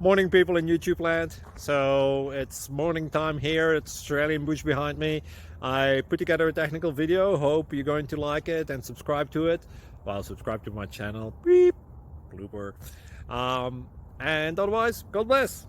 Morning, people in YouTube land. So it's morning time here. It's Australian bush behind me. I put together a technical video. Hope you're going to like it and subscribe to it. Well, subscribe to my channel. Beep. Blooper. And otherwise, God bless.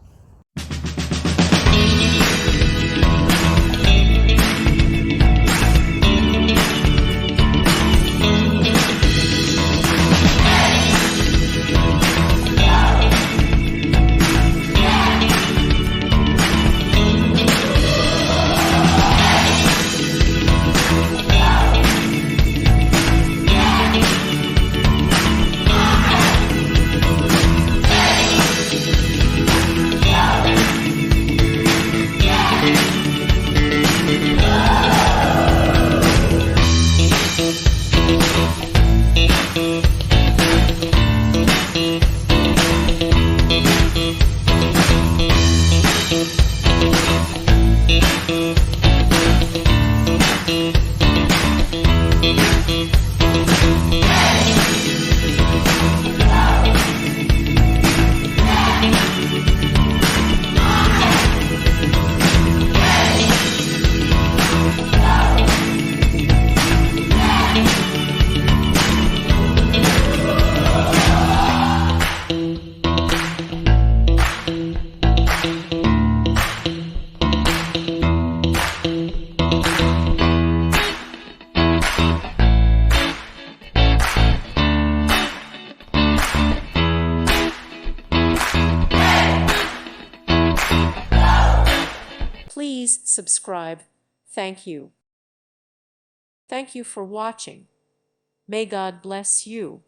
Please subscribe. Thank you. Thank you for watching. May God bless you.